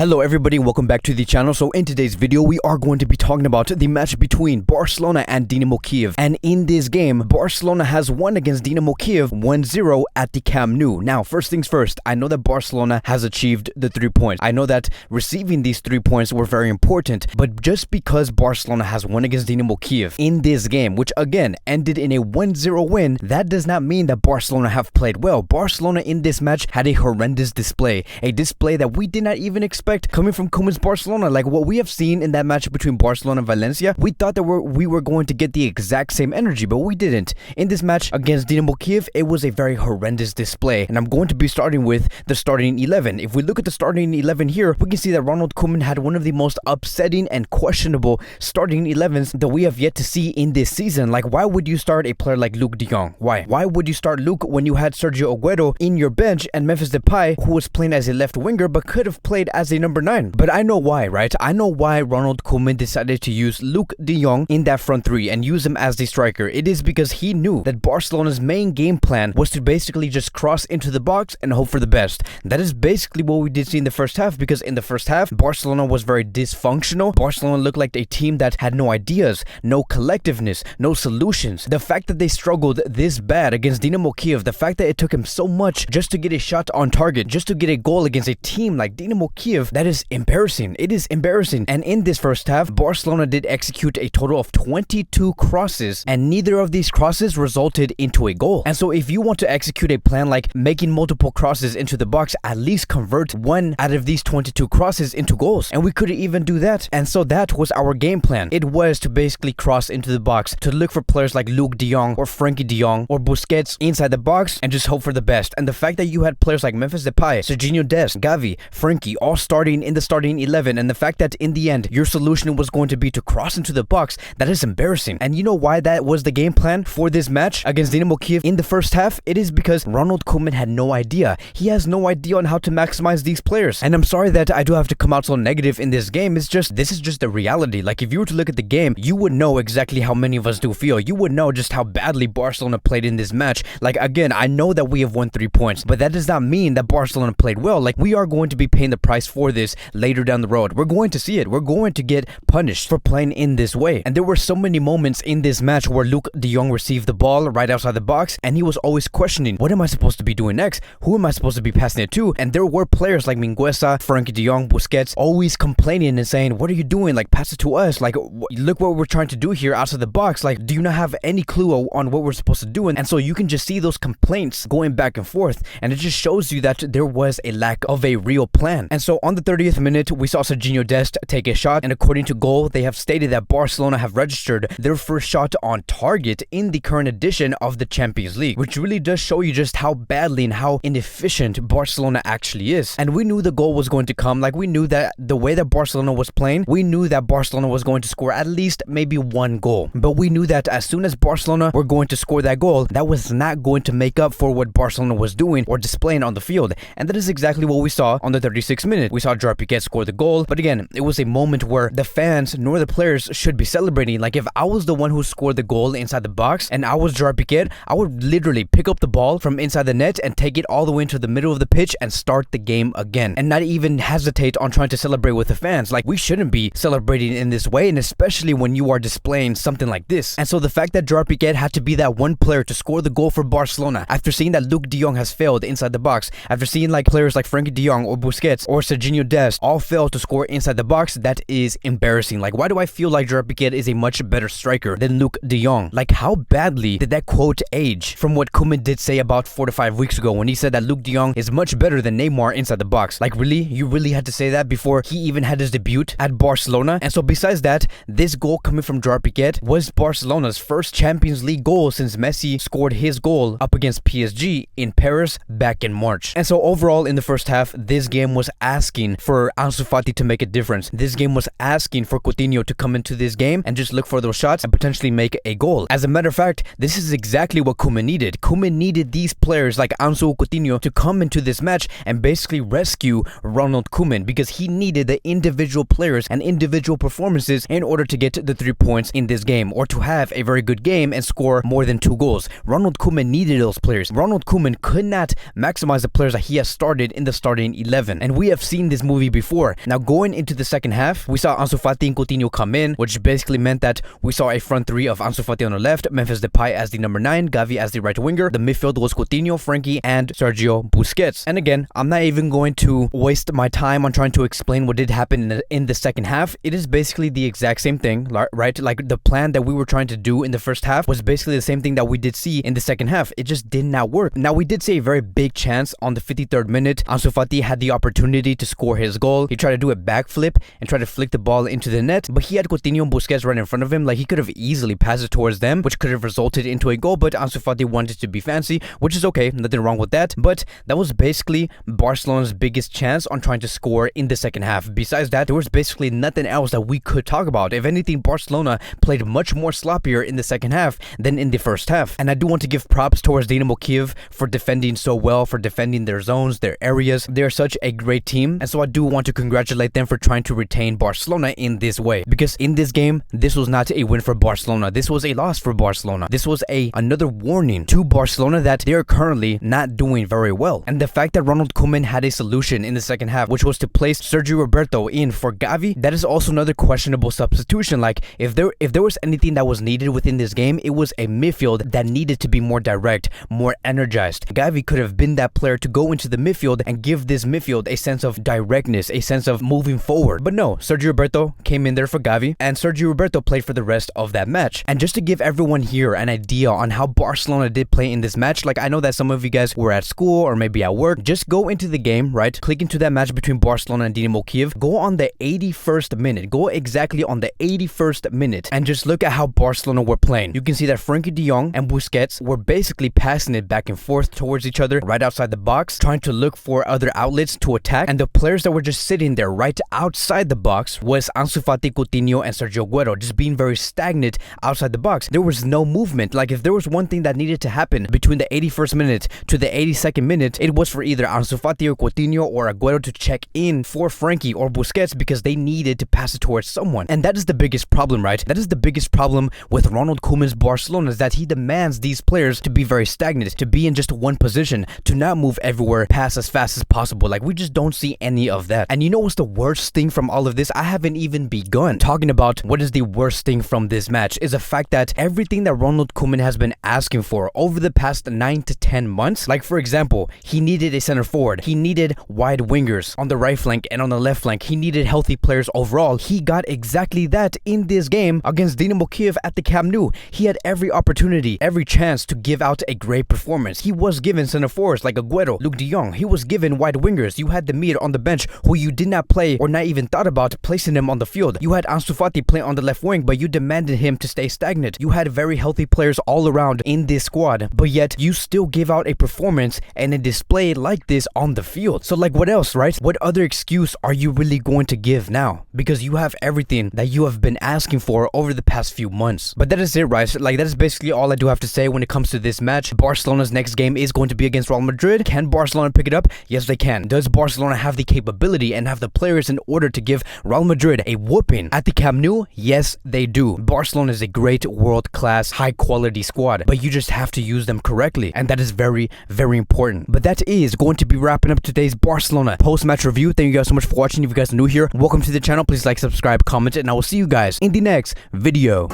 Hello everybody, welcome back to the channel. So in today's video, we are going to be talking about the match between Barcelona and Dynamo Kyiv. And in this game, Barcelona has won against Dynamo Kyiv 1-0 at the Camp Nou. Now, first things first, I know that Barcelona has achieved the 3 points. I know that receiving these 3 points were very important, but just because Barcelona has won against Dynamo Kyiv in this game, which again ended in a 1-0 win, that does not mean that Barcelona have played well. Barcelona in this match had a horrendous display, a display that we did not even expect coming from Koeman's Barcelona. Like what we have seen in that match between Barcelona and Valencia, we thought that we were going to get the exact same energy, but we didn't. In this match against Dynamo Kyiv, it was a very horrendous display, and I'm going to be starting with the starting 11. If we look at the starting 11 here, we can see that Koeman had one of the most upsetting and questionable starting 11s that we have yet to see in this season. Like, why would you start a player like Luke de Jong? Why would you start Luke when you had Sergio Aguero in your bench and Memphis Depay, who was playing as a left winger but could have played as a number 9? But I know why, right? I know why Koeman decided to use Luke de Jong in that front three and use him as the striker. It is because he knew that Barcelona's main game plan was to basically just cross into the box and hope for the best. That is basically what we did see in the first half, because in the first half, Barcelona was very dysfunctional. Barcelona looked like a team that had no ideas, no collectiveness, no solutions. The fact that they struggled this bad against Dynamo Kyiv, the fact that it took him so much just to get a shot on target, just to get a goal against a team like Dynamo Kyiv, that is embarrassing. It is embarrassing. And in this first half, Barcelona did execute a total of 22 crosses, and neither of these crosses resulted into a goal. And so if you want to execute a plan like making multiple crosses into the box, at least convert one out of these 22 crosses into goals. And we couldn't even do that. And so that was our game plan. It was to basically cross into the box, to look for players like Luke de Jong or Frenkie de Jong or Busquets inside the box and just hope for the best. And the fact that you had players like Memphis Depay, Serginho Dest, Gavi, Frenkie all starting in the starting 11, and the fact that in the end your solution was going to be to cross into the box, that is embarrassing. And you know why that was the game plan for this match against Dynamo Kyiv in the first half? It is because Koeman had no idea. He has no idea on how to maximize these players. And I'm sorry that I do have to come out so negative in this game. This is just the reality. Like, if you were to look at the game, you would know exactly how many of us do feel. You would know just how badly Barcelona played in this match. Like, again, I know that we have won 3 points, but that does not mean that Barcelona played well. Like, we are going to be paying the price for this later down the road. We're going to see it. We're going to get punished for playing in this way. And there were so many moments in this match where Luke de Jong received the ball right outside the box, and he was always questioning, what am I supposed to be doing next? Who am I supposed to be passing it to? And there were players like Mingueza, Frenkie de Jong, Busquets always complaining and saying, what are you doing? Like, pass it to us. Like, look what we're trying to do here outside the box. Like, do you not have any clue on what we're supposed to do? And so you can just see those complaints going back and forth, and it just shows you that there was a lack of a real plan. And so on the 30th minute, we saw Serginho Dest take a shot, and according to Goal, they have stated that Barcelona have registered their first shot on target in the current edition of the Champions League, which really does show you just how badly and how inefficient Barcelona actually is. And we knew the goal was going to come. Like, we knew that the way that Barcelona was playing, we knew that Barcelona was going to score at least maybe 1 goal. But we knew that as soon as Barcelona were going to score that goal, that was not going to make up for what Barcelona was doing or displaying on the field. And that is exactly what we saw on the 36th minute. We saw Gerard Piqué score the goal, but again, it was a moment where the fans nor the players should be celebrating. Like, if I was the one who scored the goal inside the box and I was Gerard Piqué, I would literally pick up the ball from inside the net and take it all the way into the middle of the pitch and start the game again, and not even hesitate on trying to celebrate with the fans. Like, we shouldn't be celebrating in this way, and especially when you are displaying something like this. And so the fact that Gerard Piqué had to be that one player to score the goal for Barcelona, after seeing that Luke de Jong has failed inside the box, after seeing like players like Frenkie de Jong or Busquets or Serginho Dest all fail to score inside the box, that is embarrassing. Like, why do I feel like Gerard Piqué is a much better striker than Luke de Jong? Like, how badly did that quote age from what Koeman did say about 4 to 5 weeks ago when he said that Luke de Jong is much better than Neymar inside the box? Like, really? You really had to say that before he even had his debut at Barcelona? And so besides that, this goal coming from Gerard Piqué was Barcelona's first Champions League goal since Messi scored his goal up against PSG in Paris back in March. And so overall in the first half, this game was asking for Ansu Fati to make a difference. This game was asking for Coutinho to come into this game and just look for those shots and potentially make a goal. As a matter of fact, this is exactly what Koeman needed. Koeman needed these players like Ansu Coutinho to come into this match and basically rescue Koeman, because he needed the individual players and individual performances in order to get the 3 points in this game, or to have a very good game and score more than 2 goals. Koeman needed those players. Koeman could not maximize the players that he has started in the starting 11, and we have seen this movie before. Now, going into the second half, we saw Ansu Fati and Coutinho come in, which basically meant that we saw a front three of Ansu Fati on the left, Memphis Depay as the number 9, Gavi as the right winger. The midfield was Coutinho, Frankie, and Sergio Busquets. And again, I'm not even going to waste my time on trying to explain what did happen in the second half. It is basically the exact same thing, right? Like the plan that we were trying to do in the first half was basically the same thing that we did see in the second half. It just did not work. Now, we did see a very big chance on the 53rd minute. Ansu Fati had the opportunity to score his goal. He tried to do a backflip and try to flick the ball into the net, but he had Coutinho and Busquets right in front of him. Like, he could have easily passed it towards them, which could have resulted into a goal, but Ansu Fati wanted to be fancy, which is okay, nothing wrong with that. But that was basically Barcelona's biggest chance on trying to score in the second half. Besides that, there was basically nothing else that we could talk about. If anything, Barcelona played much more sloppier in the second half than in the first half. And I do want to give props towards Dynamo Kyiv for defending so well, for defending their zones, their areas. They're such a great team, and so I do want to congratulate them for trying to retain Barcelona in this way, because in this game, this was not a win for Barcelona. This was a loss for Barcelona. This was another warning to Barcelona that they're currently not doing very well. And the fact that Ronald Koeman had a solution in the second half, which was to place Sergio Roberto in for Gavi, that is also another questionable substitution. Like, if there was anything that was needed within this game, it was a midfield that needed to be more direct, more energized. Gavi could have been that player to go into the midfield and give this midfield a sense of directness, a sense of moving forward. But no, Sergio Roberto came in there for Gavi, and Sergio Roberto played for the rest of that match. And just to give everyone here an idea on how Barcelona did play in this match, like, I know that some of you guys were at school or maybe at work, just go into the game, right? Click into that match between Barcelona and Dynamo Kyiv. Go on the 81st minute. Go exactly on the 81st minute and just look at how Barcelona were playing. You can see that Frankie de Jong and Busquets were basically passing it back and forth towards each other right outside the box, trying to look for other outlets to attack. And the players that were just sitting there right outside the box was Ansu Fati, Coutinho, and Sergio Aguero, just being very stagnant outside the box. There was no movement. Like, if there was one thing that needed to happen between the 81st minute to the 82nd minute, it was for either Ansu Fati or Coutinho or Aguero to check in for Frankie or Busquets, because they needed to pass it towards someone. And that is the biggest problem, right? That is the biggest problem with Ronald Koeman's Barcelona, is that he demands these players to be very stagnant, to be in just one position, to not move everywhere, pass as fast as possible. Like, we just don't see any of that. And you know what's the worst thing from all of this? I haven't even begun talking about what is the worst thing from this match, is the fact that everything that Ronald Koeman has been asking for over the past 9 to 10 months, like, for example, he needed a center forward, he needed wide wingers on the right flank and on the left flank, he needed healthy players overall. He got exactly that in this game against Dynamo Kyiv at the Camp Nou. He had every opportunity, every chance to give out a great performance. He was given center forwards like Aguero, Luke de Jong. He was given wide wingers. You had the Mir on the bench, who you did not play or not even thought about placing him on the field. You had Ansu Fati play on the left wing, but you demanded him to stay stagnant. You had very healthy players all around in this squad, but yet you still gave out a performance and a display like this on the field. So, like, what else, right? What other excuse are you really going to give now? Because you have everything that you have been asking for over the past few months. But that is it, right? Like, that is basically all I do have to say when it comes to this match. Barcelona's next game is going to be against Real Madrid. Can Barcelona pick it up? Yes, they can. Does Barcelona have the capability and have the players in order to give Real Madrid a whooping at the Camp Nou? Yes, they do. Barcelona is a great world-class, high-quality squad, but you just have to use them correctly, and that is very, very important. But that is going to be wrapping up today's Barcelona post-match review. Thank you guys so much for watching. If you guys are new here, welcome to the channel. Please like, subscribe, comment, and I will see you guys in the next video.